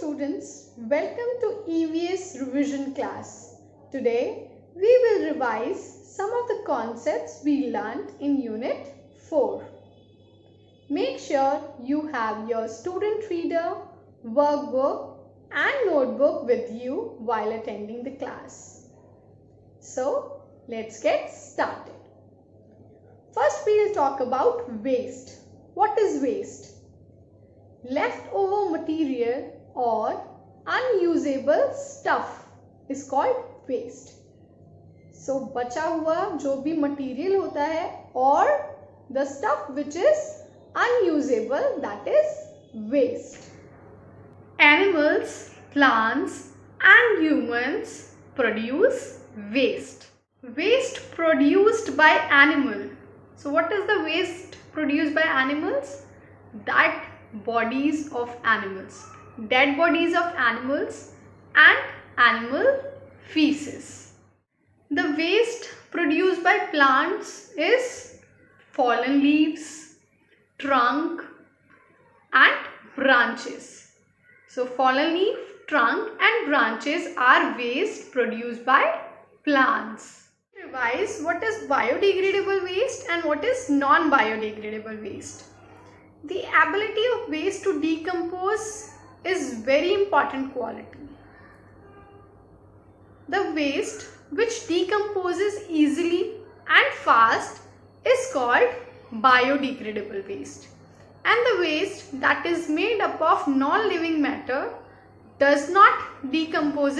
students, welcome to EVS revision class. Today we will revise some of the concepts we learned in Unit 4. Make sure you have your student reader, workbook and notebook with you while attending the class. So let's get started. First we will talk about waste. What is waste? Leftover material or unusable stuff is called waste. So बचा हुआ जो भी material होता है और the stuff which is unusable, that is waste. Animals, plants and humans produce waste. Waste produced by animal. So what is the waste produced by animals? That bodies of animals, dead bodies of animals and animal feces. The waste produced by plants is fallen leaves, trunk and branches. So fallen leaf, trunk and branches are waste produced by plants. Revise what is biodegradable waste and what is non-biodegradable waste. The ability of waste to decompose is very important quality. The waste which decomposes easily and fast is called biodegradable waste. And the waste that is made up of non-living matter does not decompose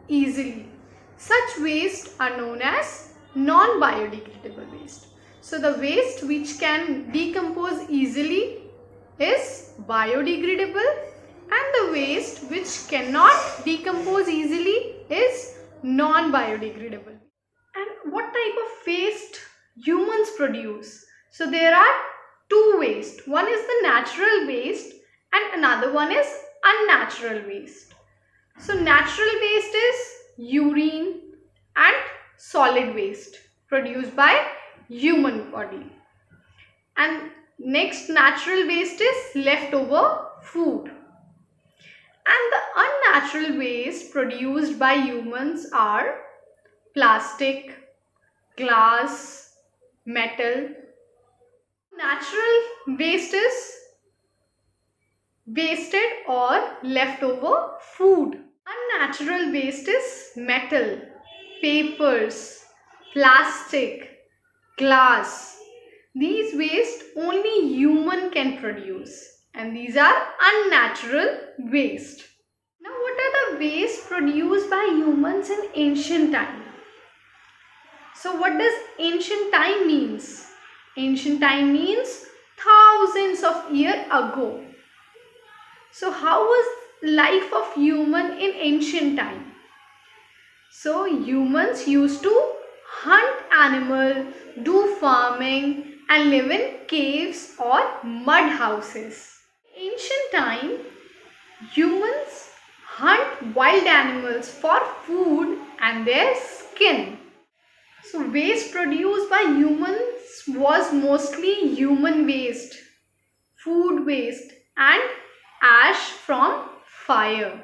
easily. Such waste are known as non-biodegradable waste. So the waste which can decompose easily is biodegradable and the waste which cannot decompose easily is non-biodegradable. And what type of waste humans produce? So there are two waste. One is the natural waste and another one is unnatural waste. So natural waste is urine and solid waste produced by human body. And next natural waste is leftover food. And the unnatural waste produced by humans are plastic, glass, metal. Natural waste is wasted or leftover food. Unnatural waste is metal, papers, plastic, glass. These waste only human can produce and these are unnatural waste. Now what are the waste produced by humans in ancient time? So what does ancient time means? Ancient time means thousands of years ago. So how was life of human in ancient time? So humans used to hunt animal, do farming and live in caves or mud houses. In ancient time, humans hunt wild animals for food and their skin. So waste produced by humans was mostly human waste, food waste and ash from fire.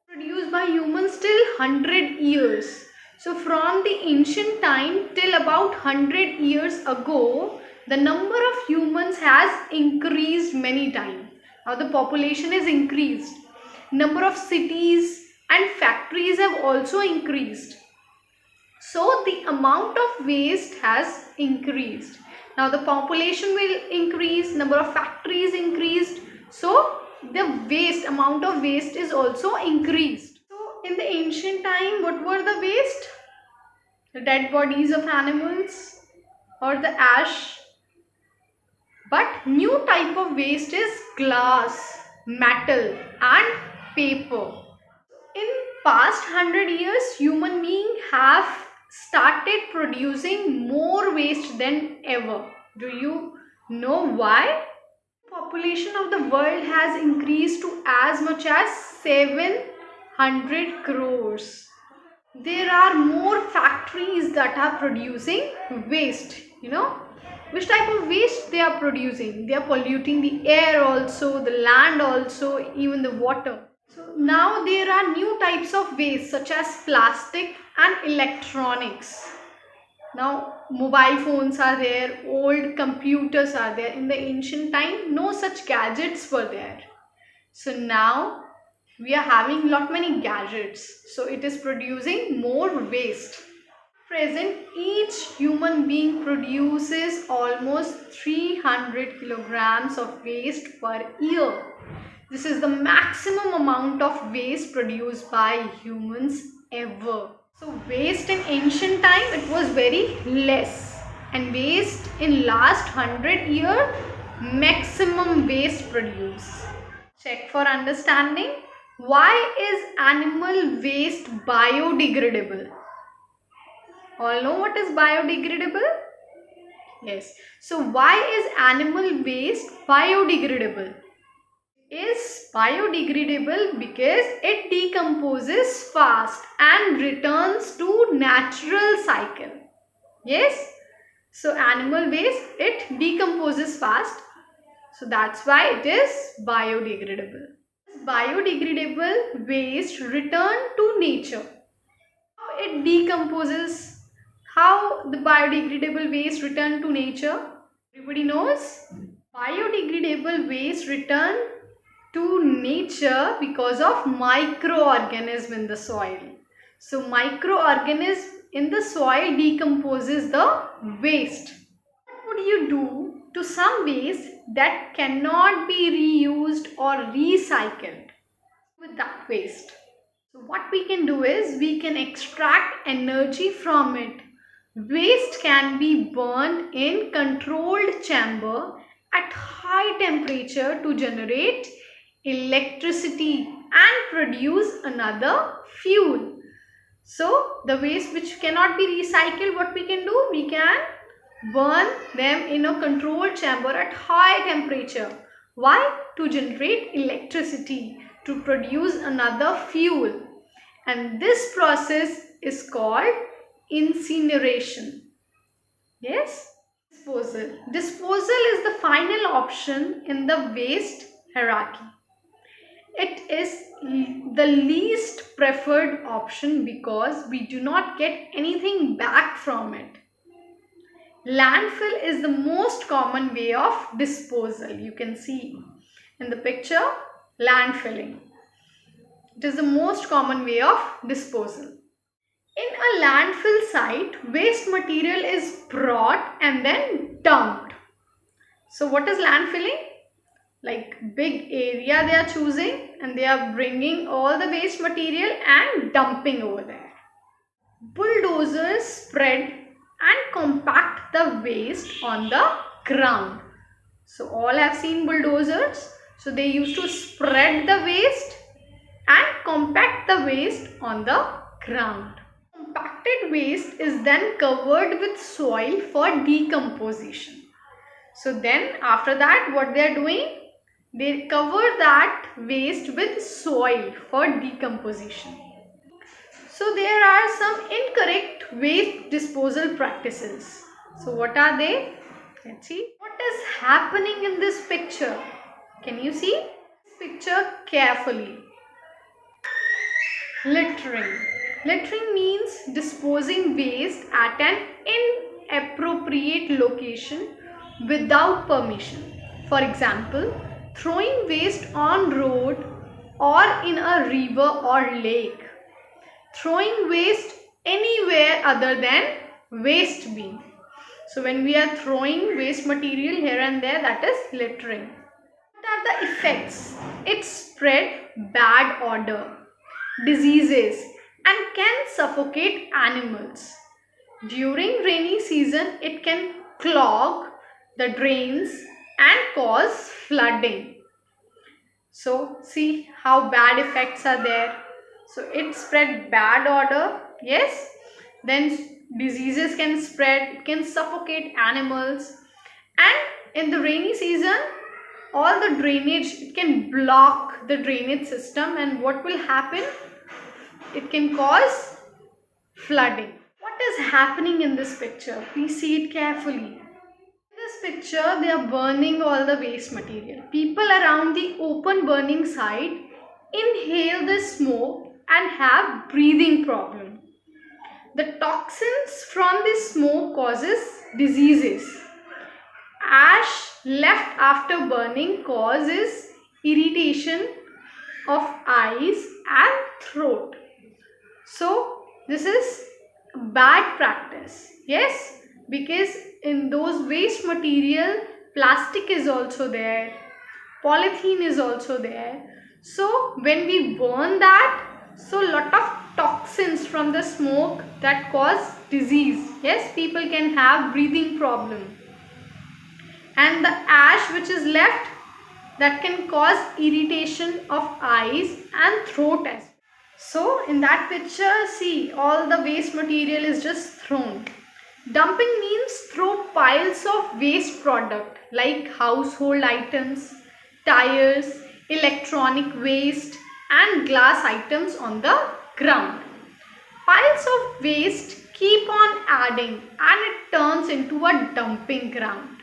Produced by humans till 100 years. So from the ancient time till about 100 years ago, the number of humans has increased many times. Now the population is increased. Number of cities and factories have also increased. So the amount of waste has increased. Now the population will increase, number of factories increased. So the amount of waste is also increased. In the ancient time, what were the waste? The dead bodies of animals or the ash. But new type of waste is glass, metal and paper. In past 100 years, human beings have started producing more waste than ever. Do you know why? Population of the world has increased to as much as 700 crores. There are more factories that are producing waste, which type of waste they are producing. They are polluting the air also, the land also, even the water. So now there are new types of waste such as plastic and electronics. Now mobile phones are there, old computers are there. In the ancient time, no such gadgets were there. So now we are having lot many gadgets. So it is producing more waste. Present, each human being produces almost 300 kilograms of waste per year. This is the maximum amount of waste produced by humans ever. So waste in ancient time, it was very less, and waste in last 100 years, maximum waste produced. Check for understanding. Why is animal waste biodegradable? All know what is biodegradable? Yes. So why is animal waste biodegradable? Is biodegradable because it decomposes fast and returns to natural cycle. Yes. So animal waste, it decomposes fast. So that's why it is biodegradable. Biodegradable waste return to nature. How it decomposes? How the biodegradable waste return to nature? Everybody knows? Biodegradable waste return to nature because of microorganism in the soil. So microorganism in the soil decomposes the waste. What would you do to some waste that cannot be reused or recycled with that waste? So what we can do is we can extract energy from it. Waste can be burned in controlled chamber at high temperature to generate electricity and produce another fuel. So the waste which cannot be recycled, what we can do? We can burn them in a controlled chamber at high temperature. Why? To generate electricity, to produce another fuel. And this process is called incineration. Yes? Disposal. Disposal is the final option in the waste hierarchy. It is the least preferred option because we do not get anything back from it. Landfill is the most common way of disposal. You can see in the picture, landfilling. It is the most common way of disposal. In a landfill site, waste material is brought and then dumped. So what is landfilling? Like big area they are choosing and they are bringing all the waste material and dumping over there. Bulldozers spread and compact the waste on the ground. So all have seen bulldozers. So they used to spread the waste and compact the waste on the ground. Compacted waste is then covered with soil for decomposition. So then after that what they are doing? They cover that waste with soil for decomposition. So there are some incorrect waste disposal practices. So what are they? Let's see. What is happening in this picture? Can you see this picture carefully? Littering. Littering means disposing waste at an inappropriate location without permission. For example, throwing waste on road or in a river or lake. Throwing waste anywhere other than waste bin. So when we are throwing waste material here and there, that is littering. What are the effects? It spread bad odor, diseases, and can suffocate animals. During rainy season, it can clog the drains and cause flooding. So see how bad effects are there. So it spread bad odor, yes. Then diseases can spread, it can suffocate animals. And in the rainy season, all the drainage, it can block the drainage system, and what will happen? It can cause flooding. What is happening in this picture? Please see it carefully. In picture, they are burning all the waste material. People around the open burning site inhale the smoke and have breathing problem. The toxins from the smoke causes diseases. Ash left after burning causes irritation of eyes and throat. So this is bad practice. Yes, because in those waste material, plastic is also there, polythene is also there. So when we burn that, so lot of toxins from the smoke that cause disease. Yes, people can have breathing problem. And the ash which is left, that can cause irritation of eyes and throat as well. So in that picture, see, all the waste material is just thrown. Dumping means throw piles of waste product like household items, tires, electronic waste and glass items on the ground. Piles of waste keep on adding and it turns into a dumping ground.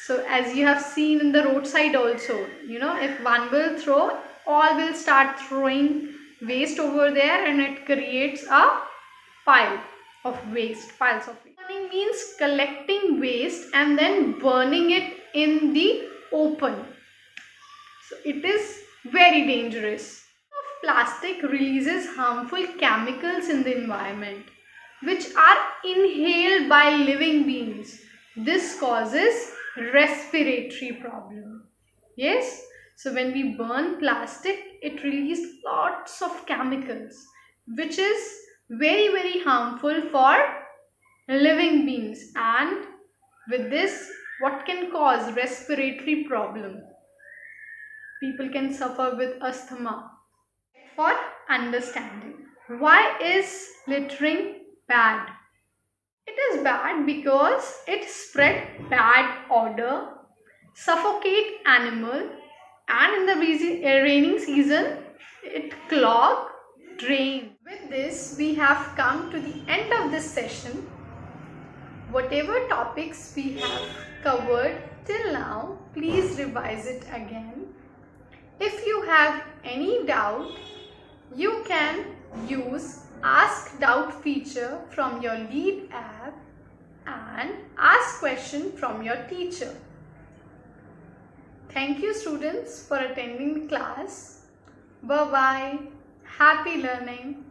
So as you have seen in the roadside also, if one will throw, all will start throwing waste over there and it creates a pile of waste, piles of waste. Burning means collecting waste and then burning it in the open. So it is very dangerous. Plastic releases harmful chemicals in the environment which are inhaled by living beings. This causes respiratory problem. Yes, so when we burn plastic, it releases lots of chemicals which is very harmful for living beings, and with this what can cause respiratory problem? People can suffer with asthma. For understanding, why is littering bad? It is bad because it spread bad odor, suffocate animal, and in the raining season it clog drain. With this we have come to the end of this session. Whatever topics we have covered till now, please revise it again. If you have any doubt, you can use Ask Doubt feature from your Lead app and ask question from your teacher. Thank you students for attending the class. Bye-bye. Happy learning.